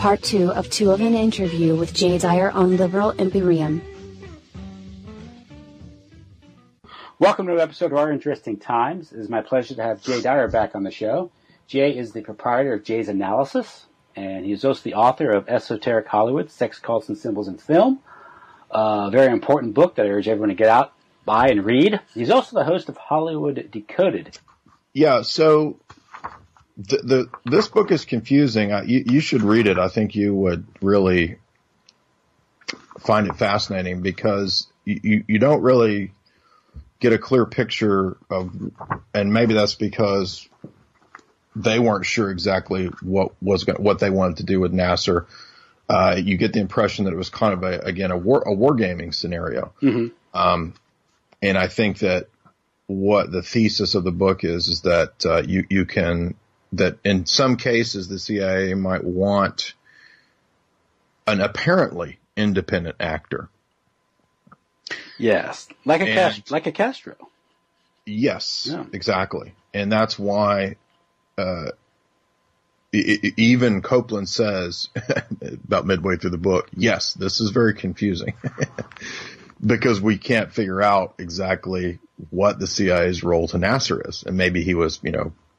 part 2 of an interview with J. Dyer on Liberal Imperium. Welcome to an episode of Our Interesting Times. It is my pleasure to have Jay Dyer back on the show. Jay is the proprietor of Jay's Analysis, and he is also the author of Esoteric Hollywood, Sex, Cults, and Symbols in Film. A very important book that I urge everyone to get out, buy, and read. He's also the host of Hollywood Decoded. Yeah, so this book is confusing. You should read it. I think you would really find it fascinating because you don't really get a clear picture of, and maybe that's because they weren't sure exactly what they wanted to do with Nasser. You get the impression that it was kind of a wargaming scenario. Mm-hmm. And I think that what the thesis of the book is that that in some cases the CIA might want an apparently independent actor. Yes, like a Castro. Yes, yeah. Exactly. And that's why even Copeland says about midway through the book, yes, this is very confusing because we can't figure out exactly what the CIA's role to Nasser is. And maybe he was,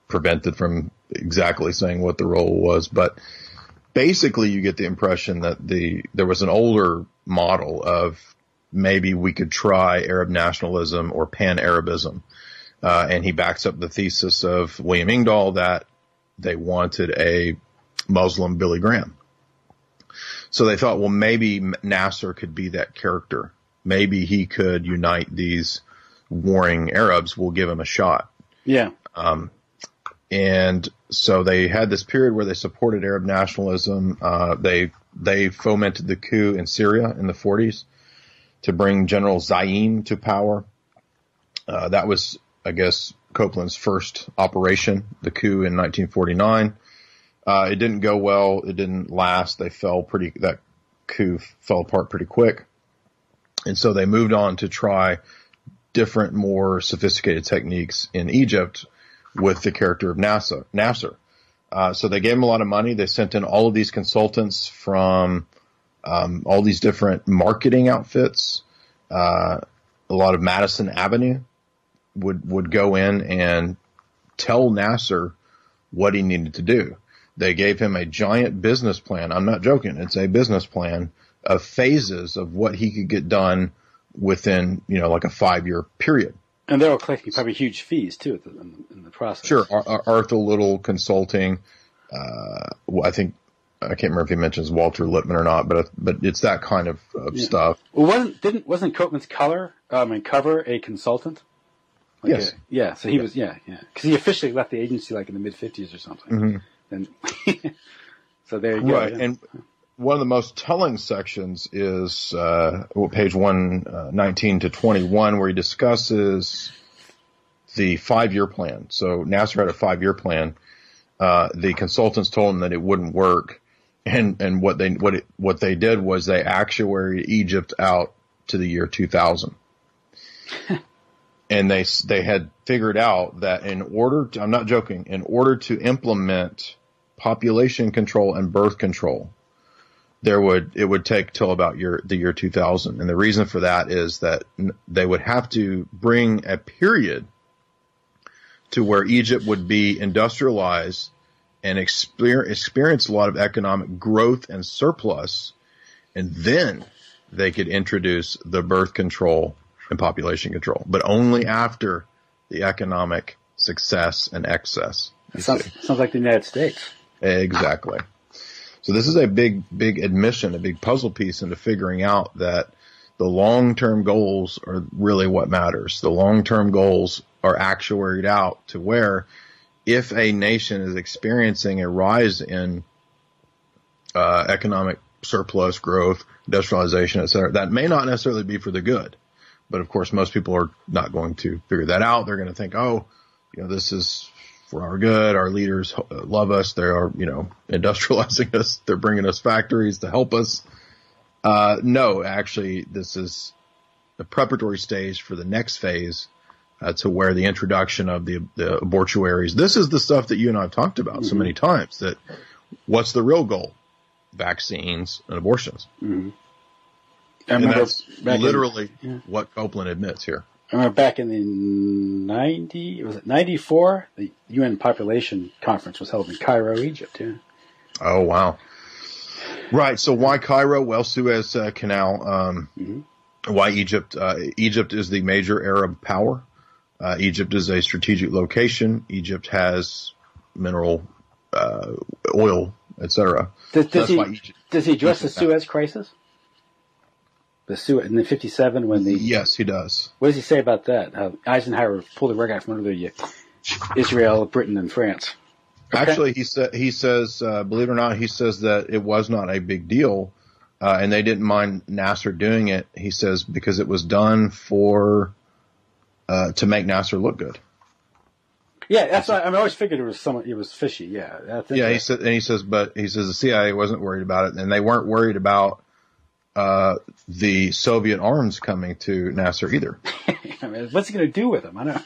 prevented from exactly saying what the role was. But basically you get the impression that there was an older model of maybe we could try Arab nationalism or pan-Arabism. And he backs up the thesis of William Engdahl that they wanted a Muslim Billy Graham. So they thought, well, maybe Nasser could be that character. Maybe he could unite these warring Arabs. We'll give him a shot. Yeah. And so they had this period where they supported Arab nationalism. They fomented the coup in Syria in the 40s to bring General Zaim to power. That was, I guess, Copeland's first operation, the coup in 1949. It didn't go well. It didn't last. That coup fell apart pretty quick. And so they moved on to try different, more sophisticated techniques in Egypt with the character of Nasser. So they gave him a lot of money. They sent in all of these consultants from all these different marketing outfits. A lot of Madison Avenue would go in and tell Nasser what he needed to do. They gave him a giant business plan. I'm not joking. It's a business plan of phases of what he could get done within, like a 5-year period. And they were collecting probably huge fees too in the process. Sure. Arthur Little Consulting. I can't remember if he mentions Walter Lippmann or not, but it's that kind of stuff. Well, wasn't Copeland's cover a consultant? Yes. Yeah. So he was, because he officially left the agency like in the mid '50s or something. Mm-hmm. And so there you go. Right. Yeah. And one of the most telling sections is page 119 to 21, where he discusses the 5-year plan. So Nasser had a 5-year plan. The consultants told him that it wouldn't work, and what they did was they actuaried Egypt out to the year 2000. And they had figured out that I'm not joking, in order to implement population control and birth control, it would take till about the year 2000. And the reason for that is that they would have to bring a period to where Egypt would be industrialized and experience a lot of economic growth and surplus, and then they could introduce the birth control and population control, but only after the economic success and excess. Sounds like the United States. Exactly. So this is a big admission, a big puzzle piece into figuring out that the long-term goals are really what matters. The long-term goals are actuaried out to where if a nation is experiencing a rise in economic surplus growth, industrialization, et cetera, that may not necessarily be for the good. But of course, most people are not going to figure that out. They're going to think, this is for our good. Our leaders love us. They are, industrializing us. They're bringing us factories to help us. No, actually, this is the preparatory stage for the next phase, to where the introduction of the abortuaries. This is the stuff that you and I have talked about so many times, that what's the real goal? vaccines, and abortions. Mm-hmm. And that's literally what Copeland admits here. I remember back in the 94? The UN Population Conference was held in Cairo, Egypt. Yeah. Oh, wow. Right. So why Cairo? Well, Suez Canal. Why Egypt? Egypt is the major Arab power. Egypt is a strategic location. Egypt has mineral, oil, etc. Does he address the Suez crisis? The Suez in the 57 when the yes, he does. What does he say about that? How Eisenhower pulled the rug out from under Israel, Britain, and France. Okay. Actually, he says, believe it or not, he says that it was not a big deal, and they didn't mind Nasser doing it. He says because it was done to make Nasser look good. Yeah, that's why I always figured it was fishy. Yeah, he says the CIA wasn't worried about it, and they weren't worried about the Soviet arms coming to Nasser either. I mean, what's he going to do with them? I don't know.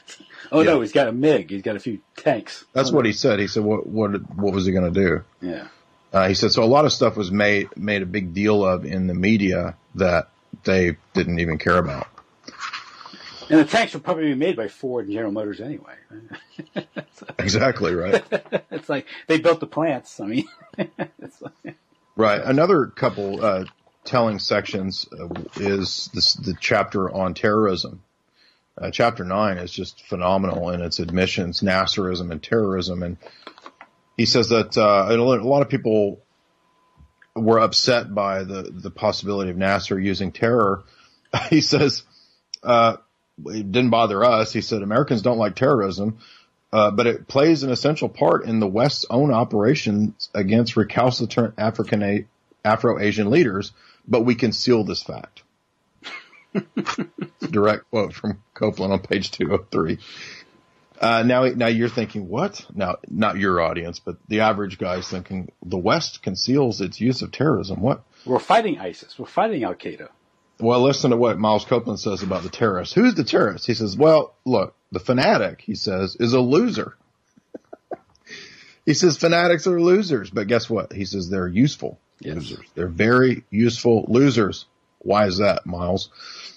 Oh no, he's got a MiG. He's got a few tanks. That's what he said. He said, what was he going to do? Yeah. He said, so a lot of stuff was made a big deal of in the media that they didn't even care about. And the tanks were probably made by Ford and General Motors anyway. Exactly, right. It's like they built the plants. I mean, right. Another couple telling sections is the chapter on terrorism. Chapter 9 is just phenomenal in its admissions, Nasserism and terrorism. And he says that a lot of people were upset by the possibility of Nasser using terror. He says, it didn't bother us. He said, Americans don't like terrorism, but it plays an essential part in the West's own operations against recalcitrant Afro-Asian leaders, but we conceal this fact. Direct quote from Copeland on page 203. Now you're thinking, what? Now, not your audience, but the average guy is thinking, the West conceals its use of terrorism. What? We're fighting ISIS. We're fighting Al-Qaeda. Well, listen to what Miles Copeland says about the terrorists. Who's the terrorist? He says, well, look, the fanatic, he says, is a loser. He says fanatics are losers, but guess what? He says they're useful losers. They're very useful losers. Why is that, Miles?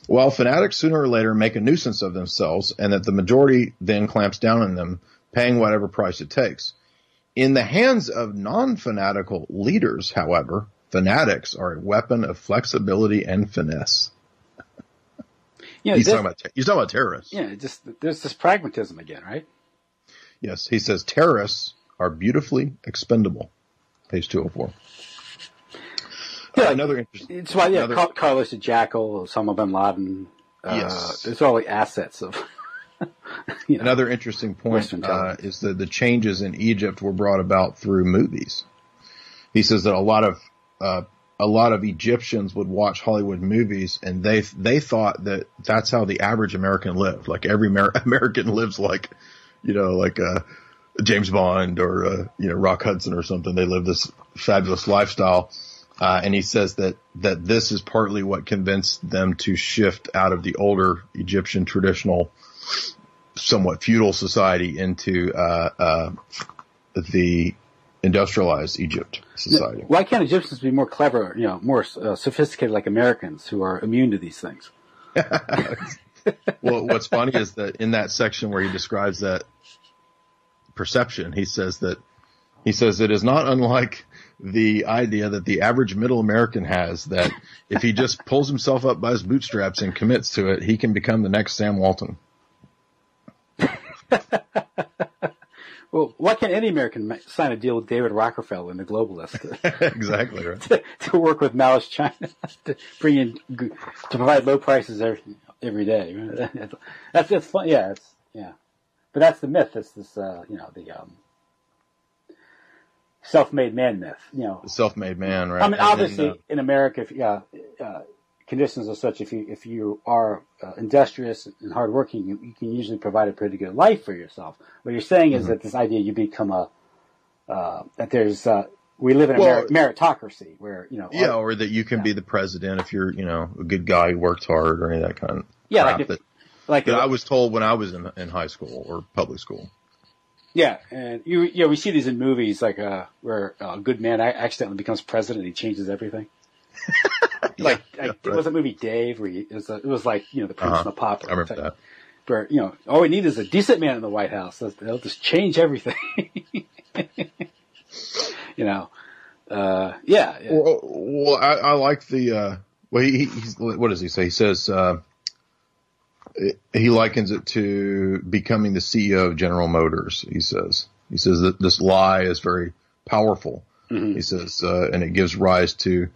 Well, fanatics sooner or later make a nuisance of themselves, and that the majority then clamps down on them, paying whatever price it takes. In the hands of non-fanatical leaders, however, fanatics are a weapon of flexibility and finesse. He's talking about terrorists. Yeah, there's this pragmatism again, right? Yes, he says terrorists are beautifully expendable. Page 204. Yeah, another interesting. It's why, Carlos the Jackal, Osama bin Laden. Yes, it's all the assets of. Another interesting point is that the changes in Egypt were brought about through movies. He says that a lot of Egyptians would watch Hollywood movies, and they thought that that's how the average American lived. Like every American lives like James Bond or Rock Hudson or something. They live this fabulous lifestyle. And he says that this is partly what convinced them to shift out of the older Egyptian traditional, somewhat feudal society into the industrialized Egypt society. Why can't Egyptians be more clever, more sophisticated like Americans who are immune to these things? Well, what's funny is that in that section where he describes that perception, he says it is not unlike the idea that the average middle American has, that if he just pulls himself up by his bootstraps and commits to it, he can become the next Sam Walton. Well, why can't any American sign a deal with David Rockefeller and the globalists? Exactly right. to work with Maoist China to provide low prices every day. That's fun. Yeah, but that's the myth. It's this, the self-made man myth. The self-made man, right? I mean, obviously, in America, conditions are such. If you are industrious and hardworking, you can usually provide a pretty good life for yourself. What you're saying is that this idea you become that there's we live in a meritocracy where or that you can be the president if you're a good guy who worked hard or any of that kind of crap that I was told when I was in high school or public school. Yeah, and we see these in movies like where a good man accidentally becomes president and he changes everything. What was that movie Dave? Where it was like the Prince and the Pauper. I remember that. Where all we need is a decent man in the White House. They'll just change everything. Yeah. Well, I like the. He's what does he say? He says he likens it to becoming the CEO of General Motors. He says that this lie is very powerful. Mm-hmm. He says, and it gives rise to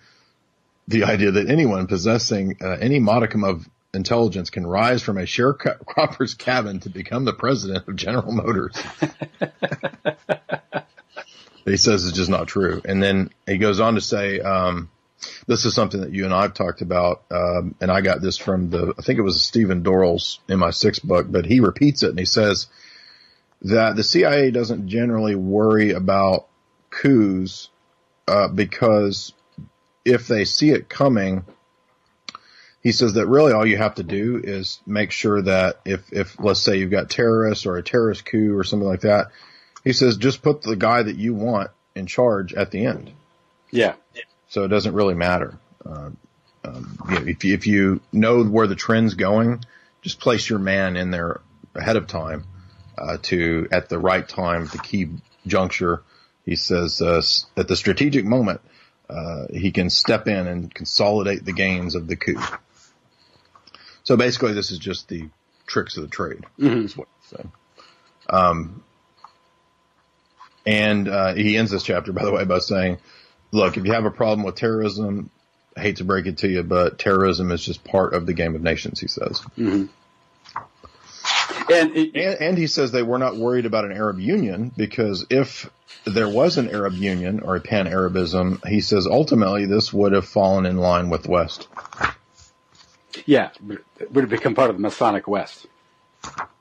the idea that anyone possessing any modicum of intelligence can rise from a sharecropper's cabin to become the president of General Motors. He says it's just not true. And then he goes on to say, this is something that you and I have talked about, and I got this from I think it was Stephen Dorrell's MI6 book, but he repeats it and he says that the CIA doesn't generally worry about coups, because if they see it coming, he says that really all you have to do is make sure that if let's say you've got terrorists or a terrorist coup or something like that, he says just put the guy that you want in charge at the end. Yeah. So it doesn't really matter. If you know where the trend's going, just place your man in there ahead of time at the right time, the key juncture. He says at the strategic moment, he can step in and consolidate the gains of the coup. So basically, this is just the tricks of the trade. Mm-hmm. Is what he's saying. And he ends this chapter, by the way, by saying, look, if you have a problem with terrorism, I hate to break it to you, but terrorism is just part of the game of nations, he says. Mm-hmm. And he says they were not worried about an Arab Union because if there was an Arab Union or a pan-Arabism, he says ultimately this would have fallen in line with the West. Yeah, it would have become part of the Masonic West.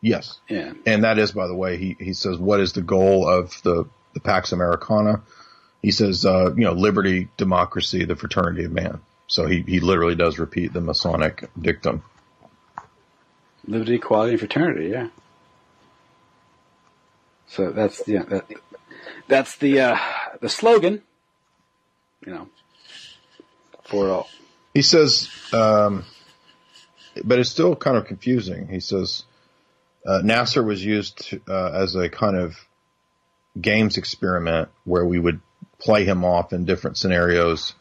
Yes. Yeah. And that is, by the way, he says, what is the goal of the Pax Americana? He says, liberty, democracy, the fraternity of man. So he literally does repeat the Masonic dictum. Liberty, equality, and fraternity, yeah. So that's the slogan, for it all. He says, but it's still kind of confusing. He says, Nasser was used as a kind of games experiment where we would play him off in different scenarios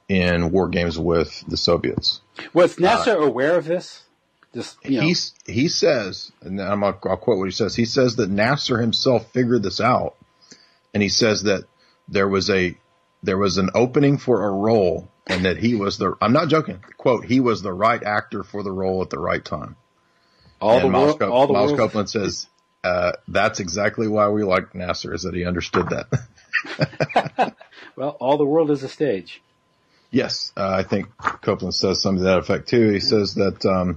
in war games with the Soviets. Was Nasser aware of this? He says, and I'll quote what he says. He says that Nasser himself figured this out, and he says that there was an opening for a role, and that he was I'm not joking. Quote, he was the right actor for the role at the right time. Miles Copeland says, that's exactly why we like Nasser, is that he understood that. Well, all the world is a stage. Yes, I think Copeland says something to that effect too. He says that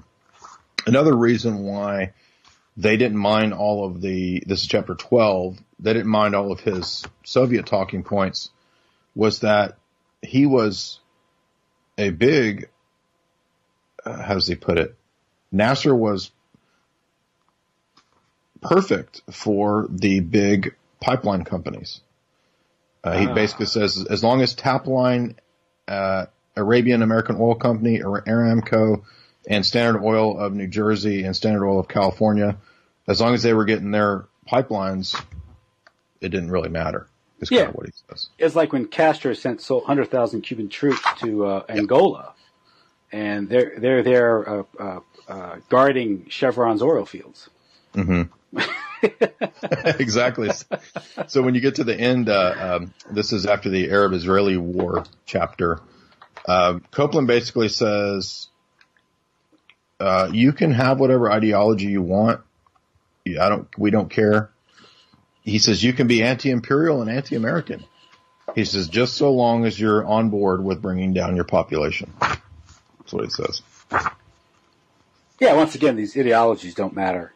another reason why they didn't mind all of this is chapter 12, they didn't mind all of his Soviet talking points, was that he was a big, how does he put it? Nasser was perfect for the big pipeline companies. He basically says as long as Tapline, Arabian American Oil Company, Aramco, and Standard Oil of New Jersey and Standard Oil of California, as long as they were getting their pipelines, it didn't really matter. Is kind of what he says. It's like when Castro sent 100,000 Cuban troops to Angola, and they're there guarding Chevron's oil fields. Mm-hmm. Exactly. So when you get to the end, this is after the Arab-Israeli War chapter. Copeland basically says, you can have whatever ideology you want. We don't care. He says you can be anti-imperial and anti-American. He says just so long as you're on board with bringing down your population. That's what he says. Yeah, once again, these ideologies don't matter.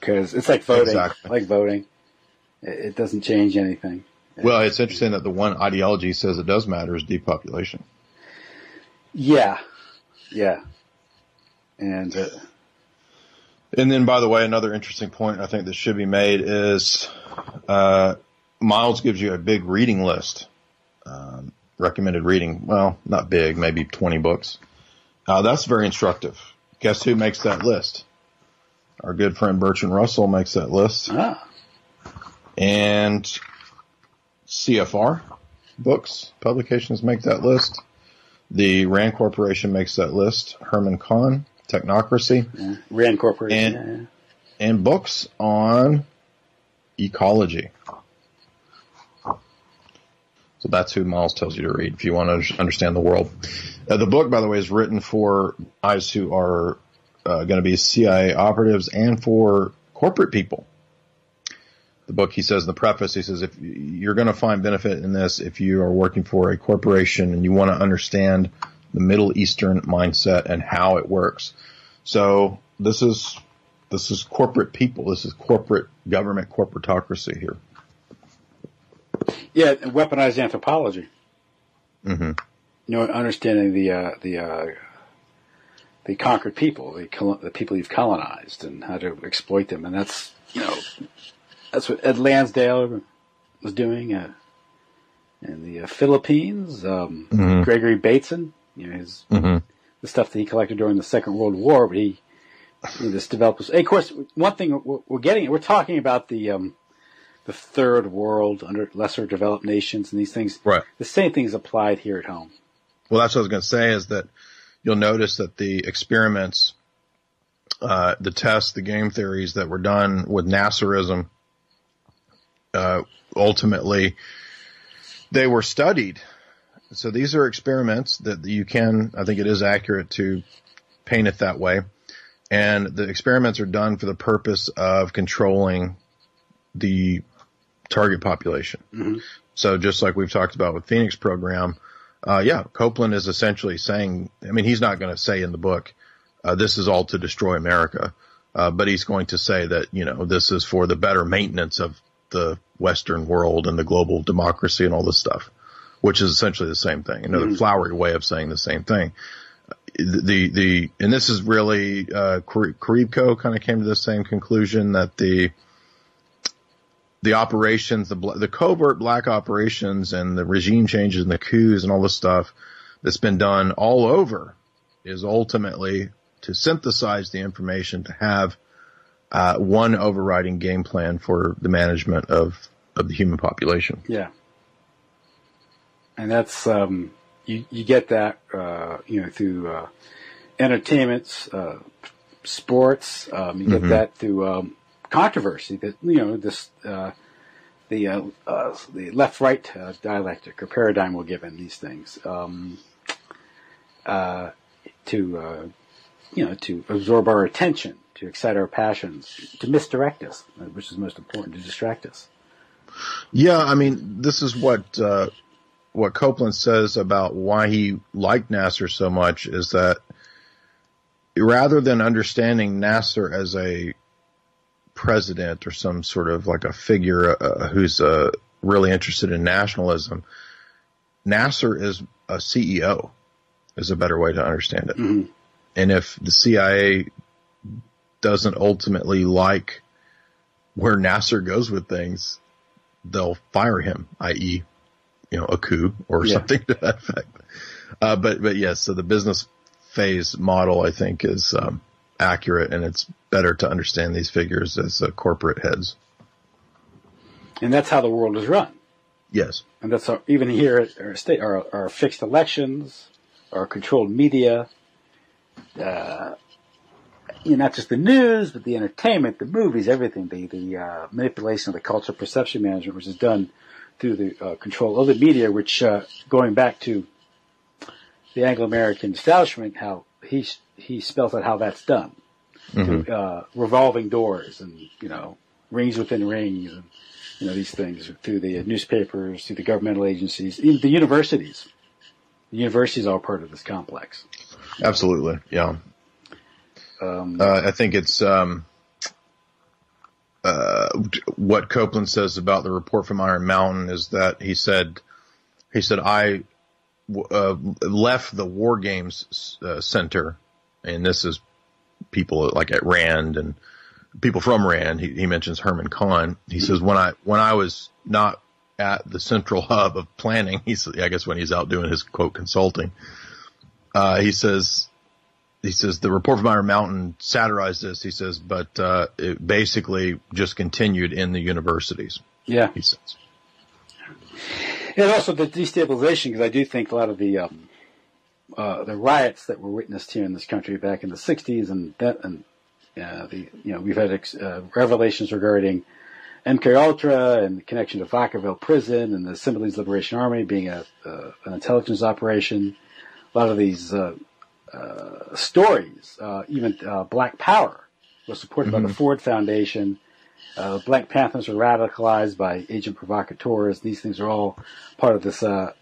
Because it's like voting. Exactly. Like voting. It doesn't change anything. Well, it's interesting that the one ideology he says it does matter is depopulation. Yeah. Yeah. And And then, by the way, another interesting point I think that should be made is Miles gives you a big reading list, recommended reading. Well, not big, maybe 20 books. That's very instructive. Guess who makes that list? Our good friend Bertrand Russell makes that list. Ah. And CFR books, publications make that list. The RAND Corporation makes that list. Herman Kahn, Technocracy. Yeah. RAND Corporation. And books on ecology. So that's who Miles tells you to read if you want to understand the world. The book, by the way, is written for guys who are going to be CIA operatives and for corporate people. The book, he says in the preface, he says, if you're going to find benefit in this, if you are working for a corporation and you want to understand the Middle Eastern mindset and how it works. So this is corporate people. This is corporate government, corporatocracy here. Yeah, weaponized anthropology. Mm-hmm. You know, understanding the conquered people, the people you've colonized, and how to exploit them, and that's what Ed Lansdale was doing in the Philippines. Gregory Bateson, the stuff that he collected during the Second World War, but he just developed. Of course, one thing we're talking about the third world under lesser developed nations and these things. Right. The same thing is applied here at home. Well, that's what I was going to say is that you'll notice that the experiments, the tests, the game theories that were done with Nasserism, ultimately, they were studied. So these are experiments that I think it is accurate to paint it that way. And the experiments are done for the purpose of controlling the target population. Mm-hmm. So just like we've talked about with Phoenix program, Copeland is essentially saying, he's not going to say in the book, this is all to destroy America. But he's going to say that, this is for the better maintenance of the Western world and the global democracy and all this stuff, which is essentially the same thing. Another flowery way of saying the same thing. And this is really, Karibko kind of came to the same conclusion that the operations, the covert black operations and the regime changes and the coups and all this stuff that's been done all over is ultimately to synthesize the information to have one overriding game plan for the management of the human population. Yeah. And that's, you get that, through, entertainment, sports, you get that through, controversy that, the left-right, dialectic or paradigm will give in these things, to absorb our attention, to excite our passions, to misdirect us, which is most important, to distract us. Yeah, this is what Copeland says about why he liked Nasser so much is that rather than understanding Nasser as a president or some sort of like a figure who's really interested in nationalism, Nasser is a CEO, is a better way to understand it. Mm-hmm. And if the CIA doesn't ultimately like where Nasser goes with things, they'll fire him, i.e., a coup or something to that effect. But yes, so the business phase model, I think, is accurate, and it's better to understand these figures as corporate heads. And that's how the world is run. Yes. And that's how, even here at our state, our fixed elections, our controlled media, not just the news, but the entertainment, the movies, everything, the manipulation of the cultural perception management, which is done through the control of the media, which, going back to the Anglo-American establishment, how he spells out how that's done. Mm-hmm. Through, revolving doors and, rings within rings and, these things through the newspapers, through the governmental agencies, even the universities. The universities are part of this complex. Absolutely. Yeah. I think it's, what Copeland says about the report from Iron Mountain is that he said, I left the War Games Center, and this is people like at Rand and people from Rand. He mentions Herman Kahn. He says, when I was not at the central hub of planning, I guess when he's out doing his quote consulting, he says the report from Iron Mountain satirized this. He says, but it basically just continued in the universities. Yeah. He says. And also the destabilization, because I do think a lot of the riots that were witnessed here in this country back in the 60s we've had revelations regarding MK Ultra and the connection to Vacaville Prison and the Symbionese Liberation Army being an intelligence operation. A lot of these stories, even Black Power was supported by the Ford Foundation. Black Panthers were radicalized by agent provocateurs. These things are all part of this an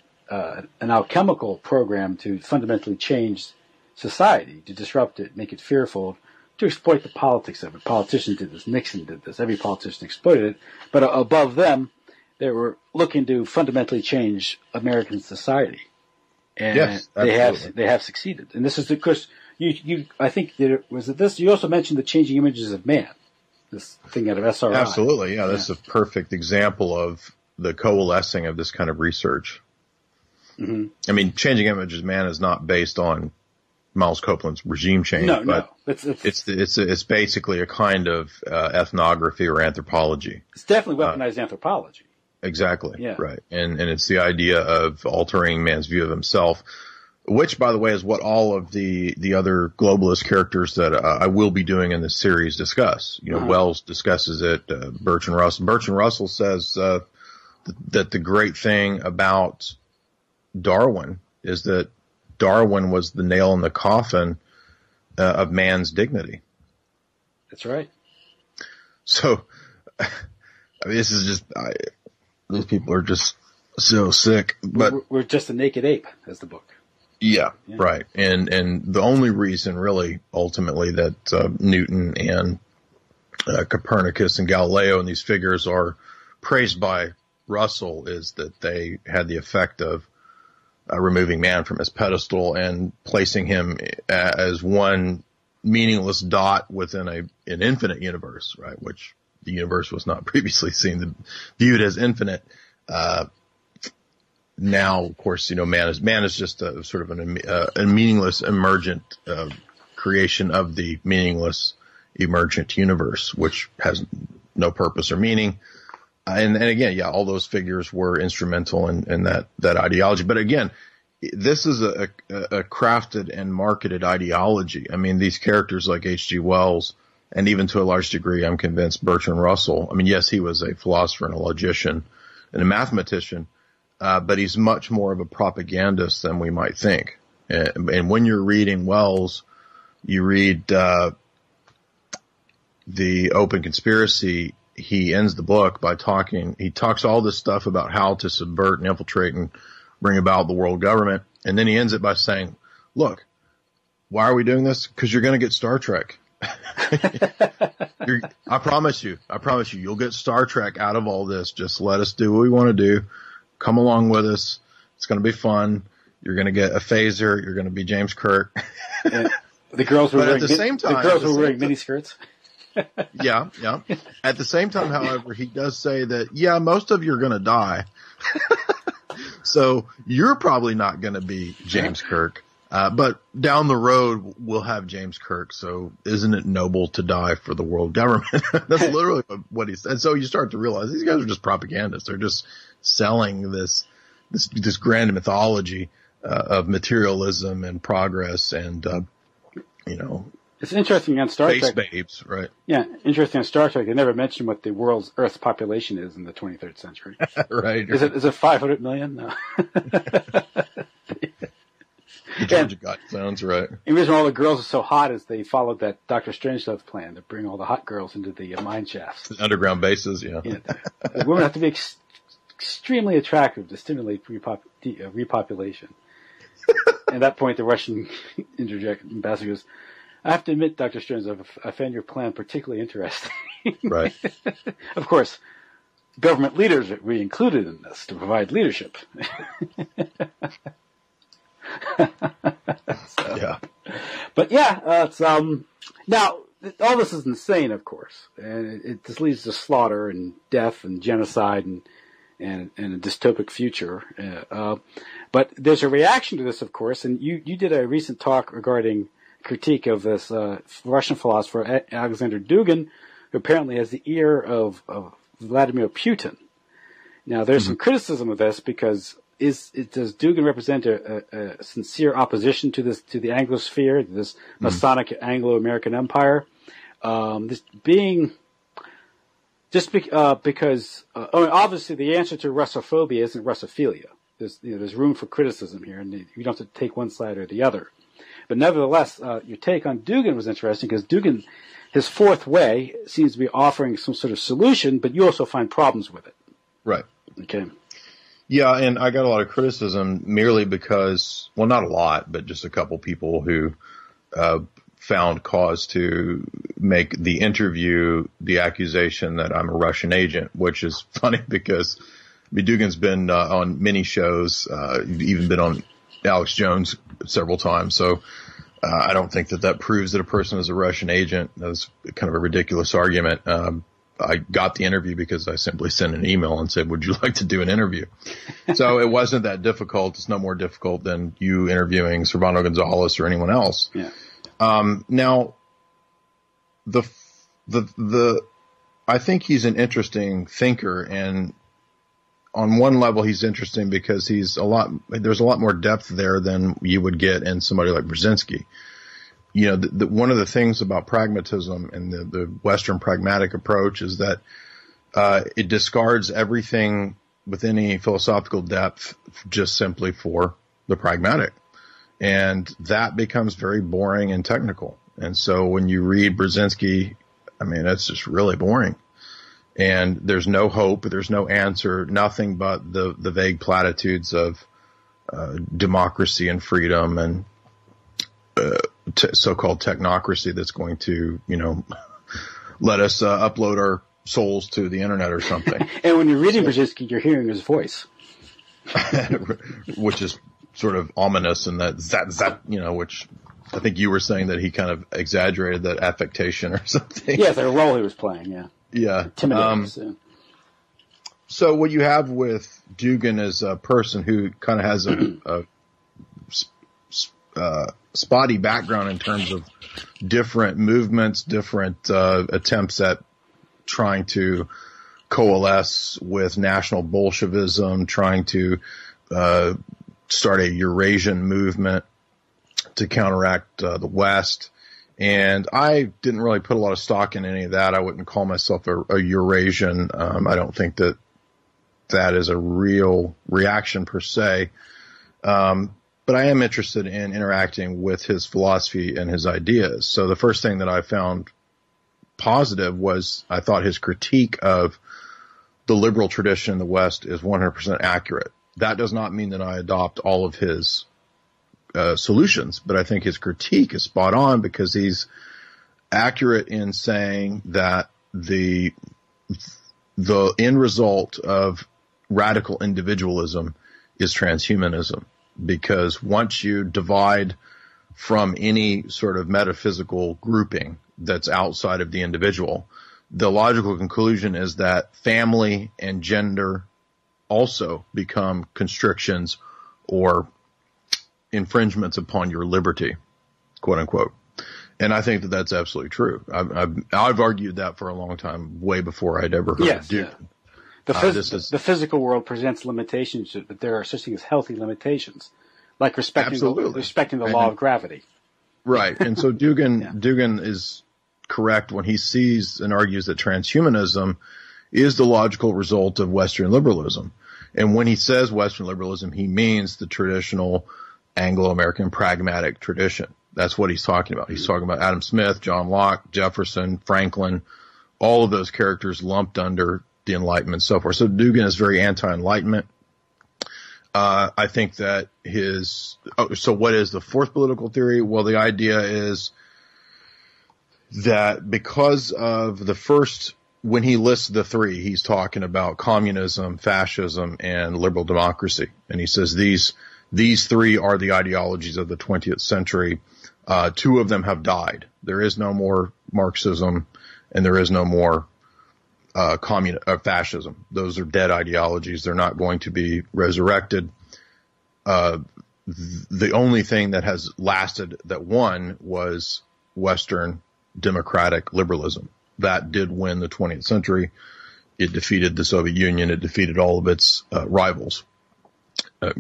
alchemical program to fundamentally change society, to disrupt it, make it fearful, to exploit the politics of it. Politicians did this. Nixon did this. Every politician exploited it. But above them, they were looking to fundamentally change American society. And yes, they have succeeded. And this is because I think was it this? You also mentioned the changing images of man. This thing out of SRI. Absolutely, yeah. That's a perfect example of the coalescing of this kind of research. Mm-hmm. I mean, changing images of man is not based on Miles Copeland's regime change. No. It's basically a kind of ethnography or anthropology. It's definitely weaponized anthropology. Exactly. Yeah. Right. And it's the idea of altering man's view of himself, which, by the way, is what all of the other globalist characters that I will be doing in this series discuss. Wells discusses it. Bertrand Russell says that the great thing about Darwin is that Darwin was the nail in the coffin of man's dignity. That's right. So, I mean, this is just these people are just so sick. But we're just a naked ape, as the book. Yeah, right. And the only reason really ultimately that Newton and Copernicus and Galileo and these figures are praised by Russell is that they had the effect of removing man from his pedestal and placing him as one meaningless dot within an infinite universe, right? Which the universe was not previously viewed as infinite. Now, of course, man is just a sort of a meaningless emergent creation of the meaningless emergent universe, which has no purpose or meaning. And again, all those figures were instrumental in that ideology. But again, this is a crafted and marketed ideology. I mean, these characters like H.G. Wells, and even to a large degree, I'm convinced Bertrand Russell. I mean, yes, he was a philosopher and a logician and a mathematician. But he's much more of a propagandist than we might think. And when you're reading Wells, you read The Open Conspiracy, he ends the book by he talks all this stuff about how to subvert and infiltrate and bring about the world government. And then he ends it by saying, look, why are we doing this? Because you're going to get Star Trek. I promise you, you'll get Star Trek out of all this. Just let us do what we want to do. Come along with us. It's going to be fun. You're going to get a phaser. You're going to be James Kirk. The girls were wearing miniskirts. Yeah. At the same time, however, he does say that, most of you are going to die. So you're probably not going to be James Kirk. But down the road, we'll have James Kirk. So isn't it noble to die for the world government? That's literally what he said. So you start to realize these guys are just propagandists. They're just selling this grand mythology of materialism and progress and it's interesting on Star Trek. Space babes, right? Yeah, interesting on Star Trek. They never mentioned what the world's Earth's population is in the 23rd century. Right. Is it 500 million? No. Georgia God sounds right. The reason all the girls are so hot is they followed that Dr. Strangelove plan to bring all the hot girls into the mine shafts. The underground bases, yeah. The women have to be extremely attractive to stimulate repopulation. At that point, the Russian ambassador goes, I have to admit, Dr. Strangelove, I found your plan particularly interesting. Right. Of course, government leaders are included in this to provide leadership. Yeah. But it's Now, all this is insane, of course, and it just leads to slaughter and death and genocide and a dystopic future. But there's a reaction to this, of course, and you did a recent talk regarding critique of this Russian philosopher Alexander Dugin, who apparently has the ear of Vladimir Putin. Now, there's some criticism of this because does Dugin represent a sincere opposition to the Anglosphere, this Masonic Anglo-American empire? Because obviously the answer to Russophobia isn't Russophilia. There's room for criticism here, and you don't have to take one side or the other. But nevertheless, your take on Dugin was interesting because Dugin, his fourth way, seems to be offering some sort of solution, but you also find problems with it. Right. Okay. Yeah, and I got a lot of criticism merely because, well, not a lot, but just a couple people who found cause to make the interview the accusation that I'm a Russian agent, which is funny because Dugin's been on many shows, even been on Alex Jones several times. So I don't think that proves that a person is a Russian agent. That's kind of a ridiculous argument. I got the interview because I simply sent an email and said, would you like to do an interview? So it wasn't that difficult. It's no more difficult than you interviewing Servando Gonzalez or anyone else. Yeah. Now, I think he's an interesting thinker, and on one level he's interesting because there's a lot more depth there than you would get in somebody like Brzezinski. You know, one of the things about pragmatism and the Western pragmatic approach is that it discards everything with any philosophical depth just simply for the pragmatic. And that becomes very boring and technical. And so when you read Brzezinski, I mean, it's just really boring. And there's no hope, there's no answer, nothing but the vague platitudes of democracy and freedom and so-called technocracy that's going to, let us upload our souls to the internet or something. And when you're reading Brzezinski, you're hearing his voice. Which is sort of ominous, and which I think you were saying that he kind of exaggerated that affectation or something. Yeah, the role he was playing, yeah. Yeah. Intimidating. So what you have with Dugin is a person who kind of has a spotty background in terms of different movements, different attempts at trying to coalesce with national Bolshevism, trying to start a Eurasian movement to counteract the West. And I didn't really put a lot of stock in any of that. I wouldn't call myself a Eurasian. I don't think that is a real reaction per se. But I am interested in interacting with his philosophy and his ideas. So the first thing that I found positive was I thought his critique of the liberal tradition in the West is 100% accurate. That does not mean that I adopt all of his solutions, but I think his critique is spot on because he's accurate in saying that the end result of radical individualism is transhumanism. Because once you divide from any sort of metaphysical grouping that's outside of the individual, the logical conclusion is that family and gender also become constrictions or infringements upon your liberty, quote unquote. And I think that that's absolutely true. I've argued that for a long time, way before I'd ever heard of Dugin. Yeah. The physical world presents limitations, but there are such things as healthy limitations, like respecting the law of gravity. Right. And so Dugin is correct when he sees and argues that transhumanism is the logical result of Western liberalism. And when he says Western liberalism, he means the traditional Anglo-American pragmatic tradition. That's what he's talking about. He's talking about Adam Smith, John Locke, Jefferson, Franklin, all of those characters lumped under the Enlightenment and so forth. So Dugin is very anti-Enlightenment. I think that so what is the fourth political theory? Well, the idea is that because of the first, when he lists the three, he's talking about communism, fascism, and liberal democracy. And he says these three are the ideologies of the 20th century. Two of them have died. There is no more Marxism, and there is no more fascism. Those are dead ideologies. They're not going to be resurrected. The only thing that has lasted that won was Western democratic liberalism. That did win the 20th century. It defeated the Soviet Union. It defeated all of its rivals,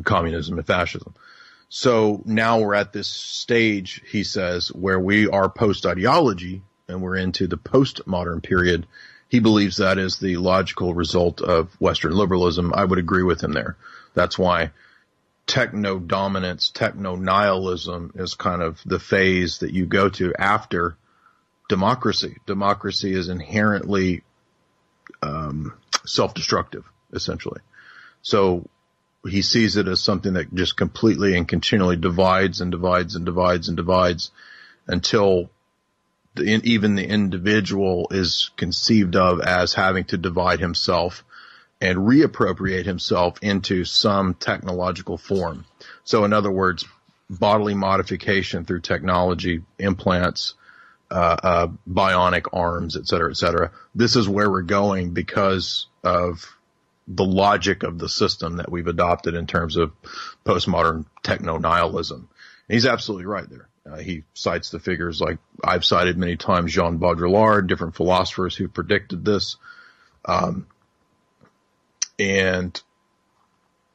communism and fascism. So now we're at this stage, he says, where we are post-ideology and we're into the postmodern period. He believes that is the logical result of Western liberalism. I would agree with him there. That's why techno-dominance, techno-nihilism is kind of the phase that you go to after democracy. Democracy is inherently self-destructive, essentially. So he sees it as something that just completely and continually divides and divides and divides and divides until even the individual is conceived of as having to divide himself and reappropriate himself into some technological form. So in other words, bodily modification through technology, implants, bionic arms, et cetera, et cetera. This is where we're going because of the logic of the system that we've adopted in terms of postmodern techno-nihilism. And he's absolutely right there. He cites the figures like I've cited many times, Jean Baudrillard, different philosophers who predicted this. And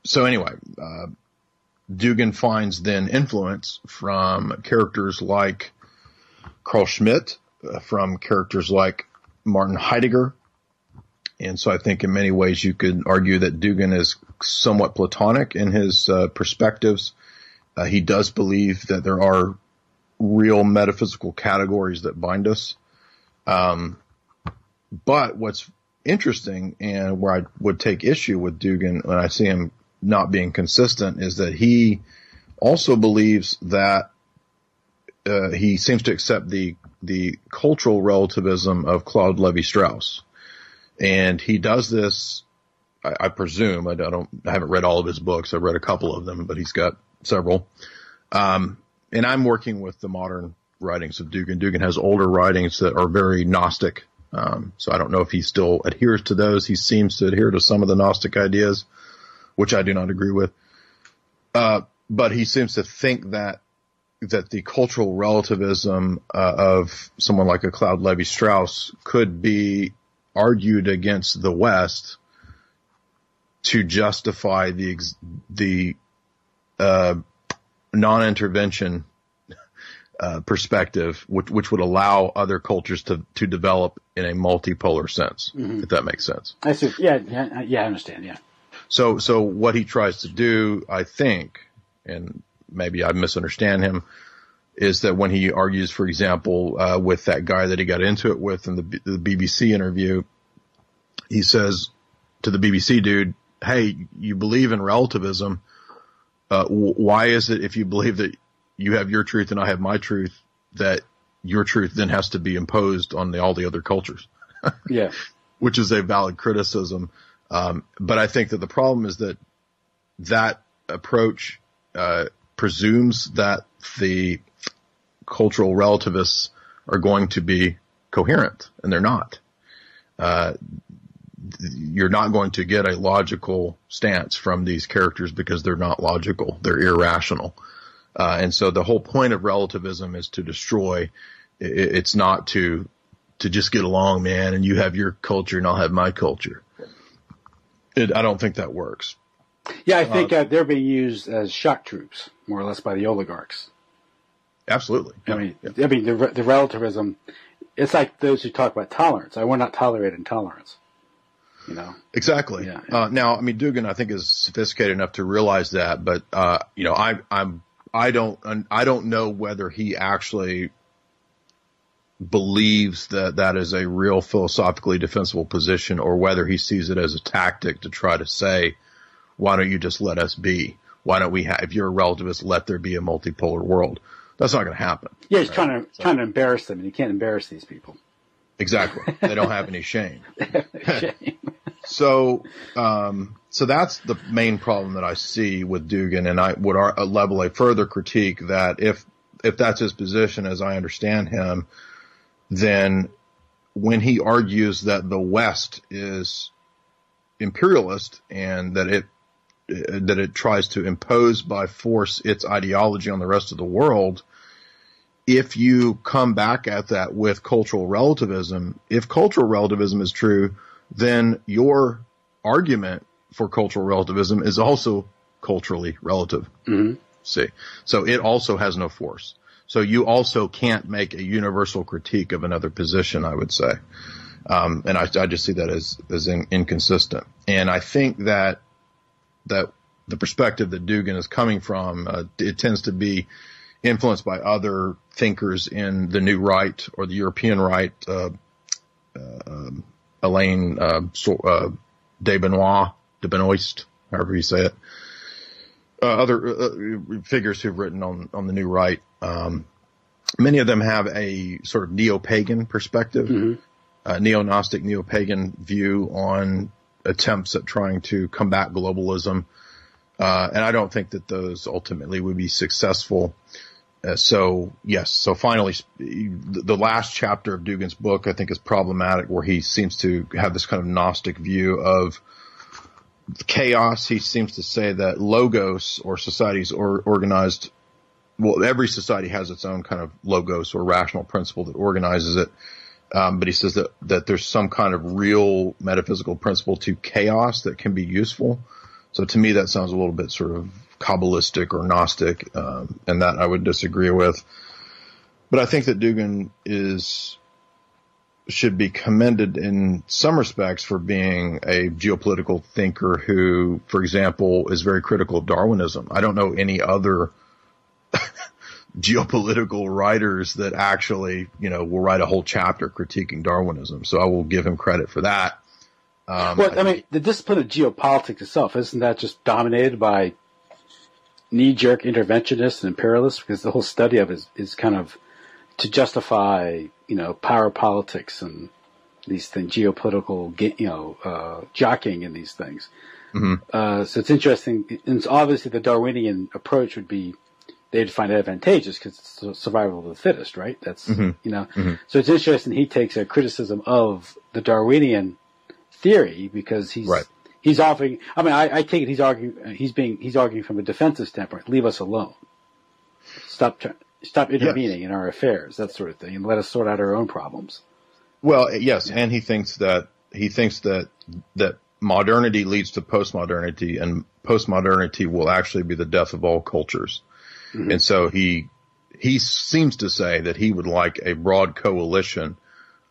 so anyway, Dugin finds then influence from characters like Carl Schmitt, from characters like Martin Heidegger. And so I think in many ways you could argue that Dugin is somewhat Platonic in his perspectives. He does believe that there are real metaphysical categories that bind us. But what's interesting and where I would take issue with Dugin when I see him not being consistent is that he also believes that he seems to accept the cultural relativism of Claude Lévi-Strauss. And he does this, I presume, I haven't read all of his books. I've read a couple of them, but he's got several. And I'm working with the modern writings of Dugin. Dugin has older writings that are very Gnostic. So I don't know if he still adheres to those. He seems to adhere to some of the Gnostic ideas, which I do not agree with. But he seems to think that the cultural relativism of someone like a Claude Lévi-Strauss could be argued against the West to justify the non-intervention perspective, which would allow other cultures to develop in a multipolar sense, if that makes sense. I see. Yeah, I understand. Yeah. So what he tries to do, I think, and maybe I misunderstand him, is that when he argues, for example, with that guy that he got into it with in the BBC interview, he says to the BBC dude, "Hey, you believe in relativism. Why is it if you believe that you have your truth and I have my truth, that your truth then has to be imposed on all the other cultures?" Yeah. Which is a valid criticism. But I think that the problem is that approach presumes that the cultural relativists are going to be coherent, and they're not. You're not going to get a logical stance from these characters because they're not logical. They're irrational. And so the whole point of relativism is to destroy. It's not to just get along, man, and you have your culture and I'll have my culture. I don't think that works. Yeah, I think they're being used as shock troops, more or less, by the oligarchs. Absolutely. I mean, the relativism, it's like those who talk about tolerance. I will not tolerate intolerance. You know? Exactly. Yeah. Now, I mean, Dugin, I think, is sophisticated enough to realize that, but I don't know whether he actually believes that is a real philosophically defensible position, or whether he sees it as a tactic to try to say, why don't you just let us be? Why don't we if you're a relativist, let there be a multipolar world? That's not going to happen. Yeah, he's trying to embarrass them, and you can't embarrass these people. Exactly. They don't have any shame. Shame. So that's the main problem that I see with Dugin, and I would level a further critique that if if that's his position, as I understand him, then when he argues that the West is imperialist and that it tries to impose by force its ideology on the rest of the world, if you come back at that with cultural relativism, if cultural relativism is true, then your argument for cultural relativism is also culturally relative. Mm-hmm. See, so it also has no force. So you also can't make a universal critique of another position, I would say. And I just see that as inconsistent. And I think that the perspective that Dugin is coming from, it tends to be influenced by other thinkers in the New Right or the European Right, Alain de Benoist, however you say it. Other figures who've written on the New Right. Many of them have a sort of neo-pagan perspective, mm-hmm. Neo-Gnostic, neo-pagan view on attempts at trying to combat globalism. And I don't think that those ultimately would be successful. So finally, the last chapter of Dugin's book, I think, is problematic, where he seems to have this kind of Gnostic view of chaos. He seems to say that logos, or societies, or organized, well, every society has its own kind of logos or rational principle that organizes it. But he says that there's some kind of real metaphysical principle to chaos that can be useful. So to me, that sounds a little bit sort of Kabbalistic or Gnostic, and that I would disagree with. But I think that Dugin should be commended in some respects for being a geopolitical thinker who, for example, is very critical of Darwinism. I don't know any other geopolitical writers that actually, will write a whole chapter critiquing Darwinism. So I will give him credit for that. The discipline of geopolitics itself, isn't that just dominated by knee-jerk interventionists and imperialists? Because the whole study of it is kind of to justify, power politics and these things, geopolitical, jockeying in these things. Mm-hmm. So it's interesting. And it's obviously the Darwinian approach would be, they'd find it advantageous because it's survival of the fittest, right? That's, mm-hmm. Mm-hmm. So it's interesting he takes a criticism of the Darwinian theory because he's offering, I take it he's arguing from a defensive standpoint. Leave us alone. Stop intervening in our affairs, that sort of thing, and let us sort out our own problems. Well, yes, yeah. And he thinks that modernity leads to postmodernity, and postmodernity will actually be the death of all cultures. Mm-hmm. And so he seems to say that he would like a broad coalition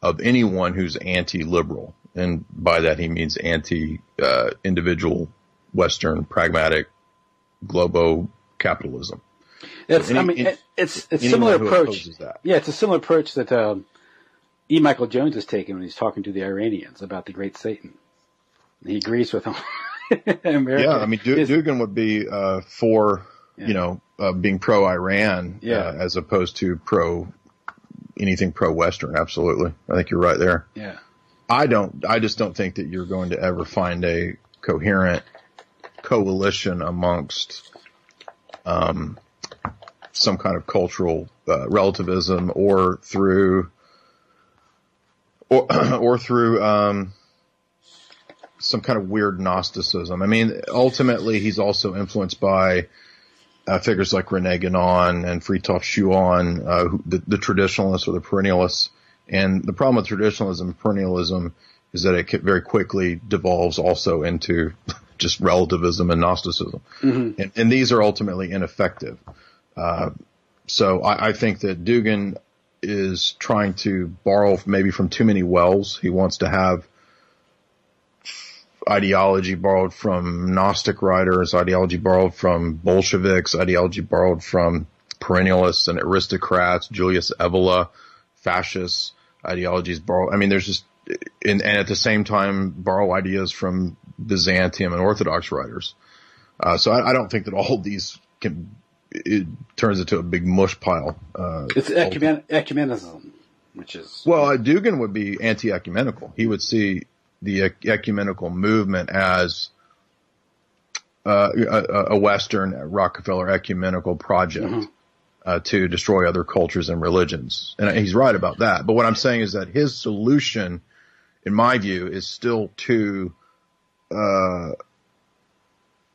of anyone who's anti-liberal. And by that he means anti-individual, Western, pragmatic, globo-capitalism. It's a similar approach. Yeah, it's a ssimilar approach that E. Michael Jones has taken when he's talking to the Iranians about the Great Satan. And he agrees with them. Dugin would be for being pro-Iran as opposed to anything pro-Western. Absolutely, I think you're right there. Yeah. I just don't think that you're going to ever find a coherent coalition amongst some kind of cultural relativism or through some kind of weird Gnosticism. I mean, ultimately he's also influenced by figures like René Guénon and Fritjof Schuon, the traditionalists or the perennialists. And the problem with traditionalism and perennialism is that it very quickly devolves also into just relativism and Gnosticism. Mm-hmm. And these are ultimately ineffective. So I think that Dugin is trying to borrow maybe from too many wells. He wants to have ideology borrowed from Gnostic writers, ideology borrowed from Bolsheviks, ideology borrowed from perennialists and aristocrats, Julius Evola, fascist ideologies borrow. I mean, there's just, and at the same time borrow ideas from Byzantium and Orthodox writers. So I don't think that all of these it turns into a big mush pile. It's ecumenism, which is... Well, Dugin would be anti-ecumenical. He would see the ecumenical movement as a Western Rockefeller ecumenical project. Mm-hmm. to destroy other cultures and religions. And he's right about that. But what I'm saying is that his solution, in my view, is still too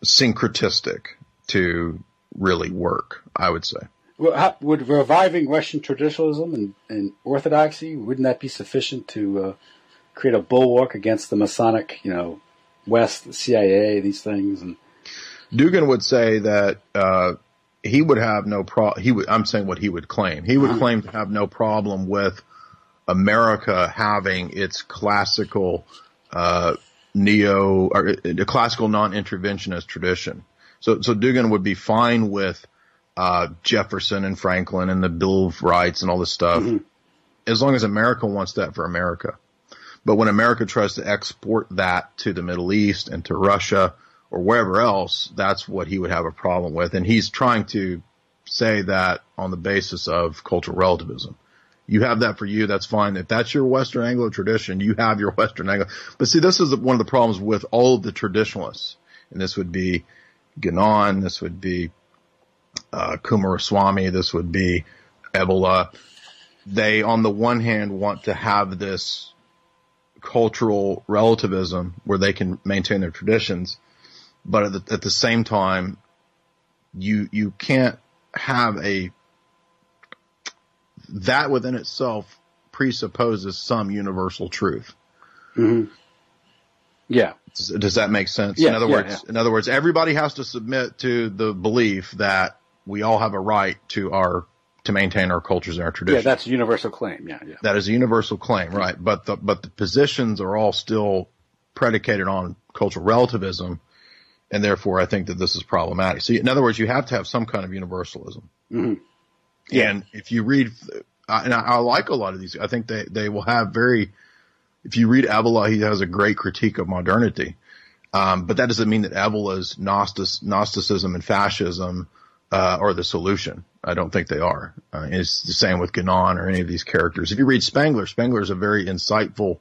syncretistic to really work, I would say. Well, would reviving Russian traditionalism and orthodoxy, wouldn't that be sufficient to create a bulwark against the Masonic, West, the CIA, these things? And Dugin would say that he would have no problem. I'm saying what he would claim. He would claim to have no problem with America having its classical classical non-interventionist tradition. So Dugin would be fine with Jefferson and Franklin and the Bill of Rights and all this stuff, as long as America wants that for America. But when America tries to export that to the Middle East and to Russia or wherever else, that's what he would have a problem with. And he's trying to say that on the basis of cultural relativism. You have that for you, that's fine. If that's your Western Anglo tradition, you have your Western Anglo. But see, this is one of the problems with all of the traditionalists. And this would be Guénon, this would be Coomaraswamy, this would be Evola. They, on the one hand, want to have this cultural relativism where they can maintain their traditions, but at the same time, you can't have that within itself presupposes some universal truth. Mm-hmm. Yeah. Does that make sense? Yeah, In other words, everybody has to submit to the belief that we all have a right to maintain our cultures and our traditions. Yeah, that's a universal claim. Yeah. That is a universal claim, right? But the positions are all still predicated on cultural relativism, and therefore I think that this is problematic. So in other words, you have to have some kind of universalism. Mm-hmm. Yeah. And if you read, and I like a lot of these, I think they will have if you read Evola, he has a great critique of modernity. But that doesn't mean that Evola's Gnosticism and fascism are the solution. I don't think they are. It's the same with Guénon or any of these characters. If you read Spengler is a very insightful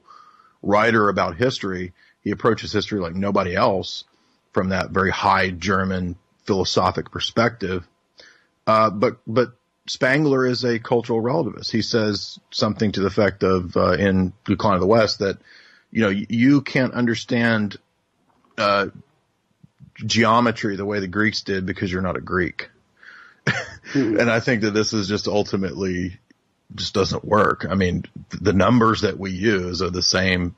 writer about history. He approaches history like nobody else from that very high German philosophic perspective. But Spengler is a cultural relativist. He says something to the effect of, in Decline of the West, that, you can't understand, geometry the way the Greeks did because you're not a Greek. And I think that this is just ultimately just doesn't work. I mean, the numbers that we use are the same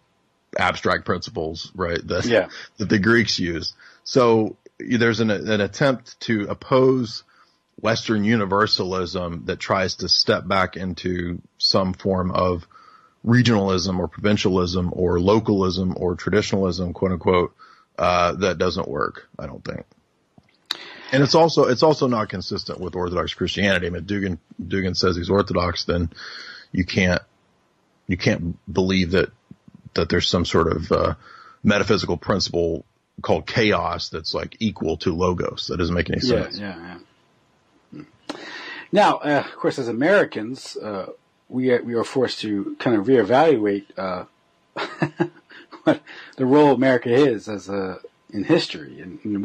abstract principles, right? That the Greeks use. So there's an attempt to oppose Western universalism that tries to step back into some form of regionalism or provincialism or localism or traditionalism, quote unquote, that doesn't work, I don't think. And it's also not consistent with Orthodox Christianity. I mean, Dugin says he's Orthodox, then you can't believe that there's some sort of metaphysical principle called chaos that's like equal to logos. That doesn't make any sense. Yeah. Now, of course, as Americans, we are forced to kind of reevaluate what the role of America is in history and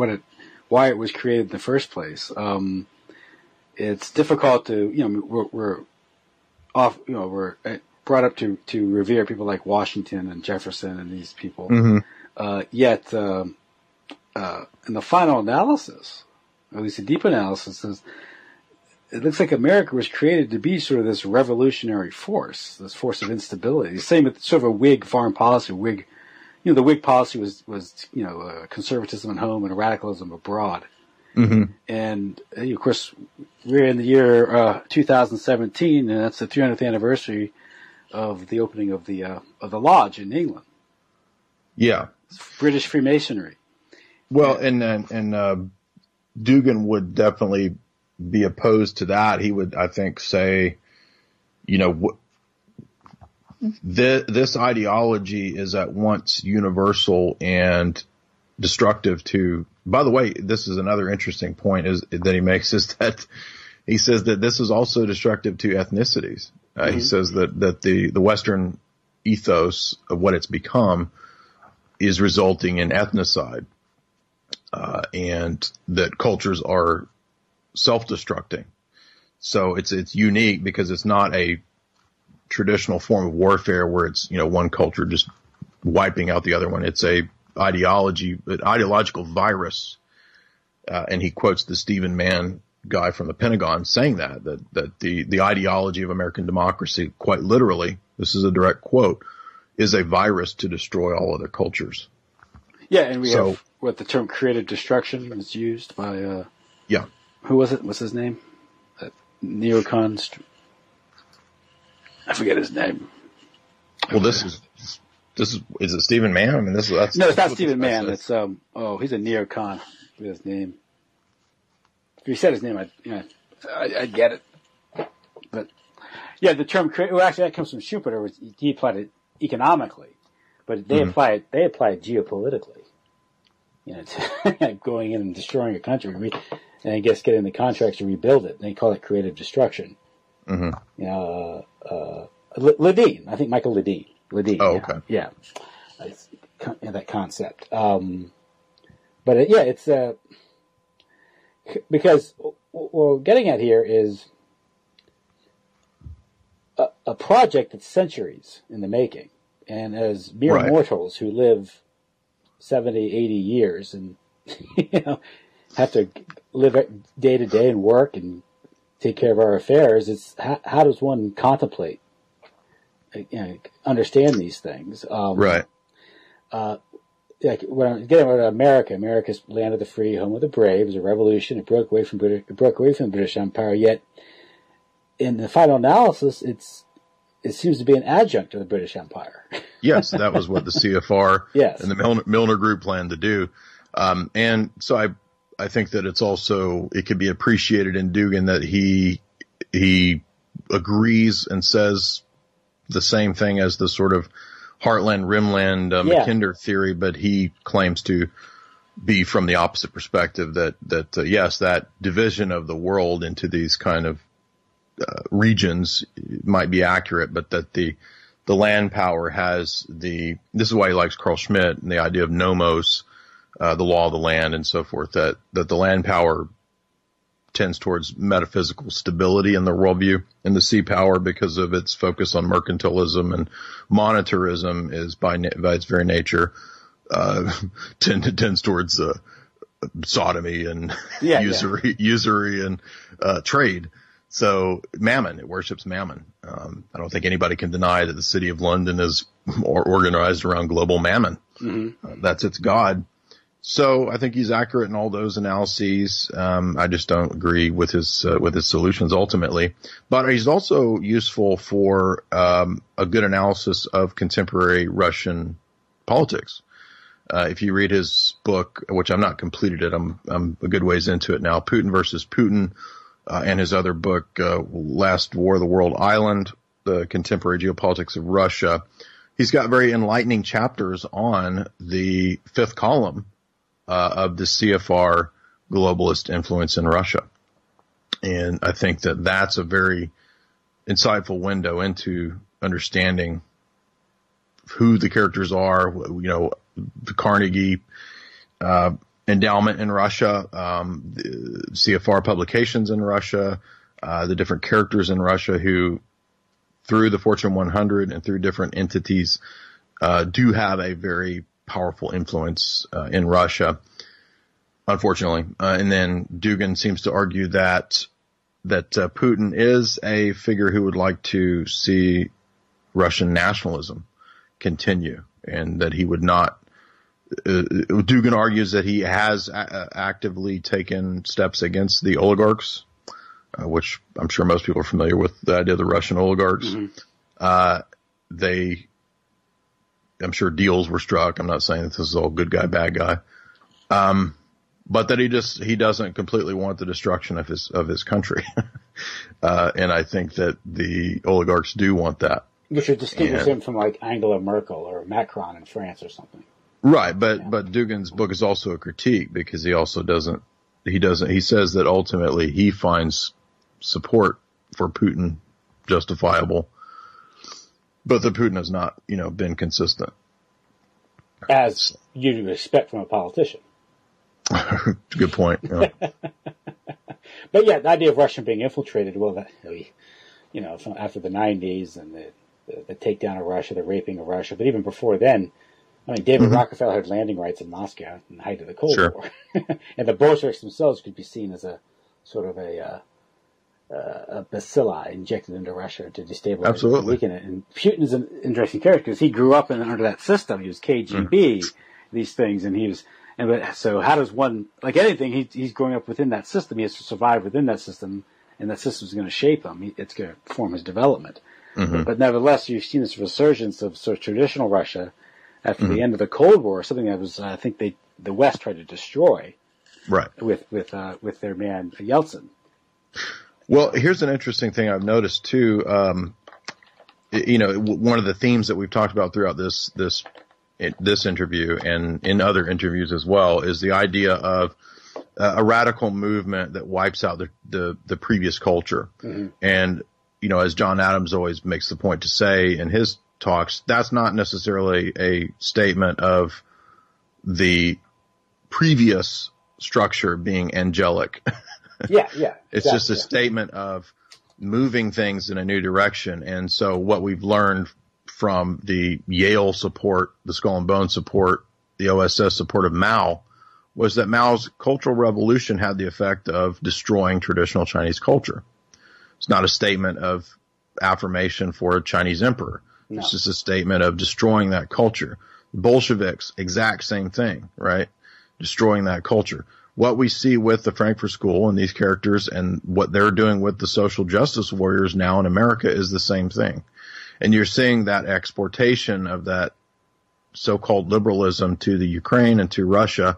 why it was created in the first place. It's difficult to we're brought up to revere people like Washington and Jefferson and these people. Mm-hmm. Yet in the final analysis, or at least a deep analysis, is it looks like America was created to be sort of this revolutionary force, this force of instability. Same with sort of a Whig foreign policy. The Whig policy was conservatism at home and radicalism abroad. Mm-hmm. And of course, we're in the year 2017, and that's the 300th anniversary of the opening of the lodge in England. Yeah, it's British Freemasonry. Well, and Dugin would definitely be opposed to that. He would, I think, say, this ideology is at once universal and destructive to. By the way, this is another interesting point that he makes, is that he says that this is also destructive to ethnicities. Mm-hmm. He says that the Western ethos of what it's become is resulting in ethnocide, and that cultures are self-destructing. So it's unique because it's not a traditional form of warfare where it's, one culture just wiping out the other one. It's an ideological virus. And he quotes the Stephen Mann guy from the Pentagon saying that the ideology of American democracy, quite literally, this is a direct quote, is a virus to destroy all other cultures. Yeah, and we have what the term creative destruction is used by, who was it? What's his name? That neocon, I forget his name. Well, is it Stephen Mann? I mean, no, it's not Stephen Mann. It's, he's a neocon. His name. If you said his name, I'd get it. But yeah, the term actually that comes from Schumpeter, which he applied it economically, but they apply it geopolitically. To going in and destroying a country, and I guess getting the contracts to rebuild it. They call it creative destruction. Mm-hmm. Ledeen, I think Michael Ledeen. Oh, okay. Yeah. That concept. But it's because what we're getting at here is a project that's centuries in the making, and as mere mortals who live 70, 80 years and have to live day to day and work and take care of our affairs, it's how does one contemplate, understand these things? Like when I'm getting at America's land of the free, home of the brave. It was a revolution. It broke away from the British Empire. Yet, in the final analysis, it seems to be an adjunct to the British Empire. Yes, that was what the CFR and the Milner Group planned to do. And so I think that it could be appreciated in Dugin that he agrees and says the same thing as the sort of Heartland, Rimland, Mackinder theory, but he claims to be from the opposite perspective that yes, that division of the world into these kind of regions might be accurate, but that the land power has this is why he likes Carl Schmitt and the idea of nomos, the law of the land and so forth, that the land power tends towards metaphysical stability in the worldview, and the sea power, because of its focus on mercantilism and monetarism, is by its very nature tends towards sodomy and usury and trade. So mammon, it worships mammon. I don't think anybody can deny that the city of London is organized around global mammon. Mm-hmm. That's its god. So I think he's accurate in all those analyses. I just don't agree with his solutions ultimately. But he's also useful for a good analysis of contemporary Russian politics. If you read his book, which I'm not completed it, I'm a good ways into it now, Putin versus Putin, and his other book, Last War of the World Island, the Contemporary Geopolitics of Russia. He's got very enlightening chapters on the fifth column of the CFR globalist influence in Russia. And I think that that's a very insightful window into understanding who the characters are, the Carnegie endowment in Russia, the CFR publications in Russia, the different characters in Russia who, through the Fortune 100 and through different entities, do have a very powerful influence in Russia, unfortunately. And then Dugin seems to argue that Putin is a figure who would like to see Russian nationalism continue, and that he would not. Dugin argues that he has actively taken steps against the oligarchs, which I'm sure most people are familiar with the idea of the Russian oligarchs. Mm-hmm. I'm sure deals were struck. I'm not saying that this is all good guy, bad guy. But that he doesn't completely want the destruction of his country. And I think that the oligarchs do want that. Which would distinguish him from like Angela Merkel or Macron in France or something. Right. But Dugin's book is also a critique, because he says that ultimately he finds support for Putin justifiable, but that Putin has not, been consistent. As you'd expect from a politician. Good point. Yeah. But yeah, the idea of Russia being infiltrated, well, that, after the 90s and the takedown of Russia, the raping of Russia, but even before then, I mean, David Rockefeller had landing rights in Moscow in the height of the Cold War. And the Bolsheviks themselves could be seen as a sort of a bacilli injected into Russia to destabilize and weaken it. And Putin is an interesting character because he grew up under that system. He was KGB, these things, and so how does one, like anything, he's growing up within that system. He has to survive within that system, and that system is going to shape him. It's going to form his development. But nevertheless, you've seen this resurgence of sort of traditional Russia after the end of the Cold War, something that was, I think, the West tried to destroy, with their man Yeltsin. Well, here's an interesting thing I've noticed too. One of the themes that we've talked about throughout this interview and in other interviews as well is the idea of a radical movement that wipes out the previous culture. And, as John Adams always makes the point to say in his talks, that's not necessarily a statement of the previous structure being angelic. It's just a statement of moving things in a new direction. And so what we've learned from the Yale support, the Skull and Bone support, the OSS support of Mao was that Mao's Cultural Revolution had the effect of destroying traditional Chinese culture. It's not a statement of affirmation for a Chinese emperor. No. It's just a statement of destroying that culture. Bolsheviks, exact same thing, right? Destroying that culture. What we see with the Frankfurt School and these characters and what they're doing with the social justice warriors now in America is the same thing. And you're seeing that exportation of that so-called liberalism to the Ukraine and to Russia,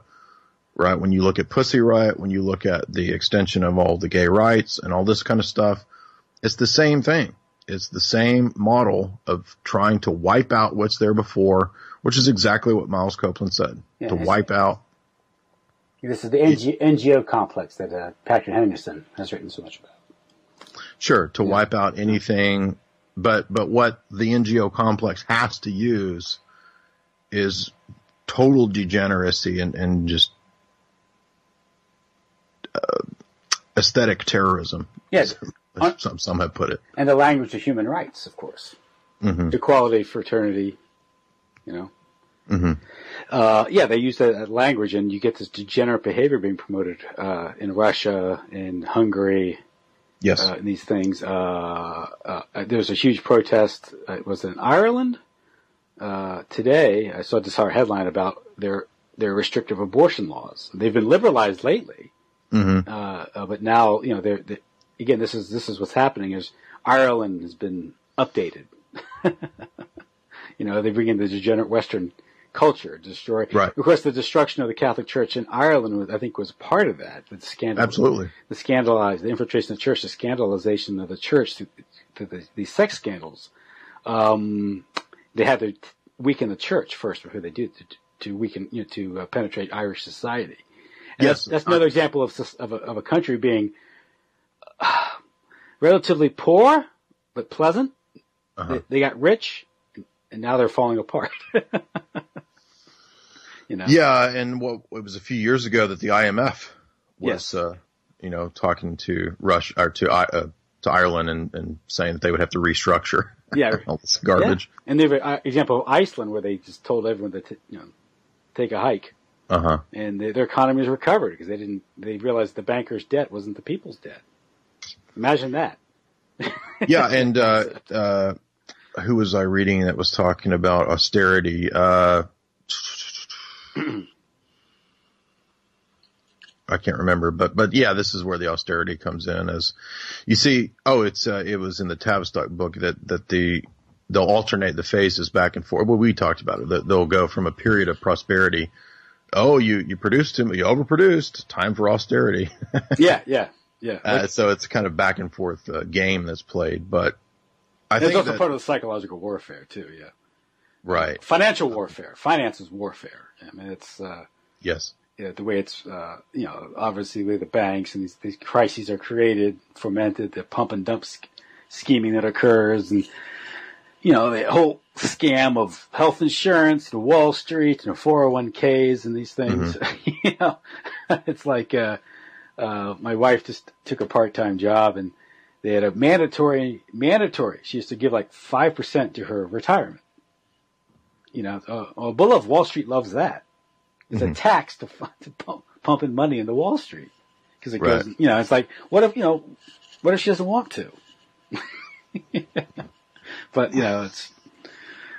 right? When you look at Pussy Riot, when you look at the extension of all the gay rights and all this kind of stuff, it's the same thing. It's the same model of trying to wipe out what's there before, which is exactly what Miles Copeland said, to wipe out. This is the NGO complex that Patrick Henderson has written so much about. Sure, to wipe out anything, but what the NGO complex has to use is total degeneracy and just aesthetic terrorism. Yes. Some have put it. And the language of human rights, of course. Equality, fraternity, they use that language, and you get this degenerate behavior being promoted in Russia, in Hungary, and these things. There was a huge protest. It was in Ireland today. I saw this headline about their restrictive abortion laws. They've been liberalized lately, but now again, this is what's happening. Is Ireland has been updated. They bring in the degenerate Western culture, destroy. Right. Of course, the destruction of the Catholic Church in Ireland, I think, was part of that. With scandal, absolutely, the infiltration of the church, the scandalization of the church through these sex scandals. They had to weaken the church first before they do to weaken, to penetrate Irish society. And that's another example of a country being relatively poor but pleasant. They got rich, and now they're falling apart. Yeah, and it was a few years ago that the IMF was, talking to Russia or to Ireland and saying that they would have to restructure. All this garbage. Yeah. And they have an example of Iceland where they just told everyone to take a hike. And their economies recovered because they realized the bankers' debt wasn't the people's debt. Imagine that. Yeah, and who was I reading that was talking about austerity? I can't remember, but yeah, this is where the austerity comes in. As you see, it was in the Tavistock book that they'll alternate the phases back and forth. Well, we talked about it. They'll go from a period of prosperity. Oh, you produced him, you overproduced. Time for austerity. Yeah. So it's kind of back and forth game that's played, but I think it's also part of the psychological warfare too. Yeah. Right. Financial warfare. Finance is warfare. I mean, it's yes. Yeah, the way it's obviously the way the banks and these crises are created, fomented, the pump and dump scheming that occurs, and the whole scam of health insurance, the Wall Street, and the 401ks, and these things. It's like my wife just took a part-time job, and they had a mandatory. She used to give like 5% to her retirement. You know, Bull of Wall Street loves that. It's a tax to pump in money into Wall Street because it goes. You know, it's like what if she doesn't want to? But you know, it's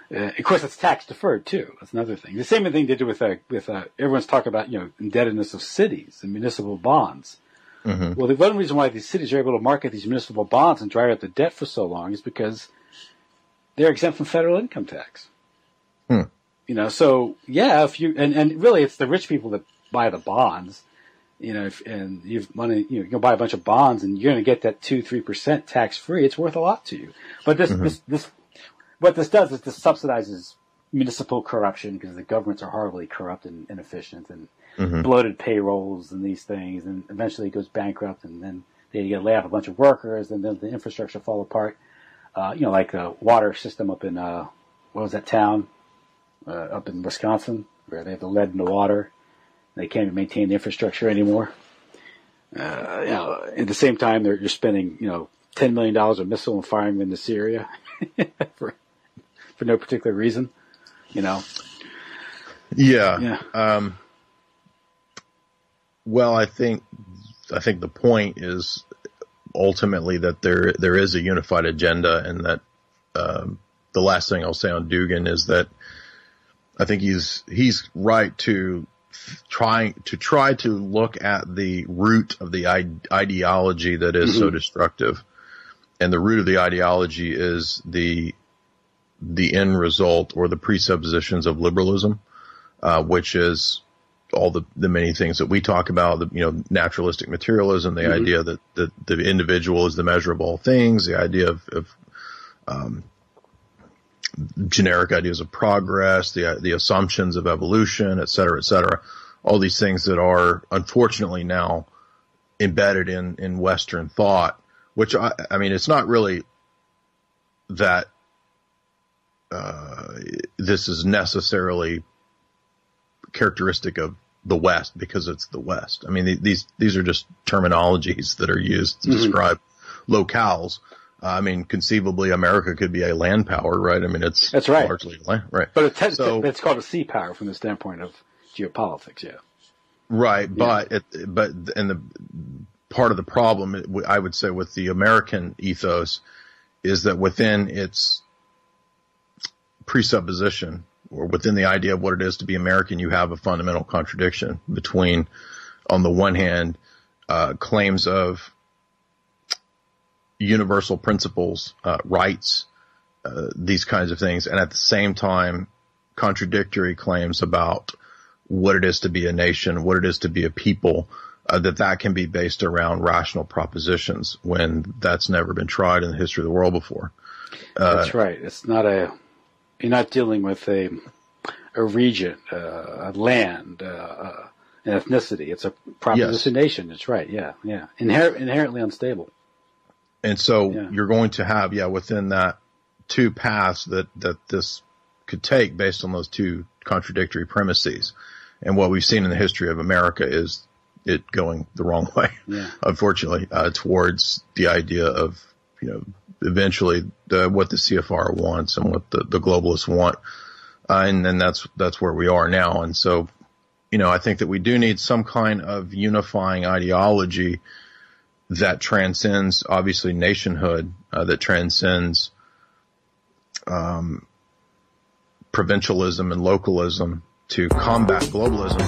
of course it's tax deferred too. That's another thing. The same thing they do with everyone's talking about indebtedness of cities and municipal bonds. Well, the one reason why these cities are able to market these municipal bonds and dry out the debt for so long is because they're exempt from federal income tax. You know, so yeah, if you and really it's the rich people that buy the bonds. You know, and you've money, you can buy a bunch of bonds and you're going to get that 2-3% tax free. It's worth a lot to you. But what this does is this subsidizes municipal corruption because the governments are horribly corrupt and inefficient and bloated payrolls and these things. And eventually it goes bankrupt and then they get to lay off a bunch of workers and then the infrastructure fall apart. Like the water system up in, what was that town? Up in Wisconsin where they have the lead in the water. They can't even maintain the infrastructure anymore. At the same time, you're spending, $10 million of missile and firing into Syria for no particular reason, Yeah. Well, I think the point is ultimately that there is a unified agenda, and that the last thing I'll say on Dugin is that I think he's right to try to look at the root of the ideology that is so destructive. And the root of the ideology is the end result or the presuppositions of liberalism, which is all the many things that we talk about, naturalistic materialism, the idea that the individual is the measure of all things, the idea of generic ideas of progress, the assumptions of evolution, et cetera, all these things that are unfortunately now embedded in Western thought, which I mean, it's not really that this is necessarily characteristic of the West because it's the West. I mean, these are just terminologies that are used to describe locales. I mean, conceivably, America could be a land power, right? I mean, that's right. Largely land, right? But it's called a sea power from the standpoint of geopolitics, yeah. Right, yeah. But the part of the problem, I would say, with the American ethos, is that within its presupposition, or within the idea of what it is to be American, you have a fundamental contradiction between, on the one hand, claims of universal principles, rights, these kinds of things, and at the same time, contradictory claims about what it is to be a nation, what it is to be a people, that can be based around rational propositions when that's never been tried in the history of the world before. That's right. It's not you're not dealing with a region, a land, an ethnicity. It's a proposition nation. That's right. Yeah. Inherently unstable. And so you're going to have, within that two paths that this could take based on those two contradictory premises. And what we've seen in the history of America is it going the wrong way, unfortunately, towards the idea of, eventually what the CFR wants and what the globalists want. And then that's where we are now. And so, I think that we do need some kind of unifying ideology that transcends, obviously, nationhood, that transcends provincialism and localism to combat globalism.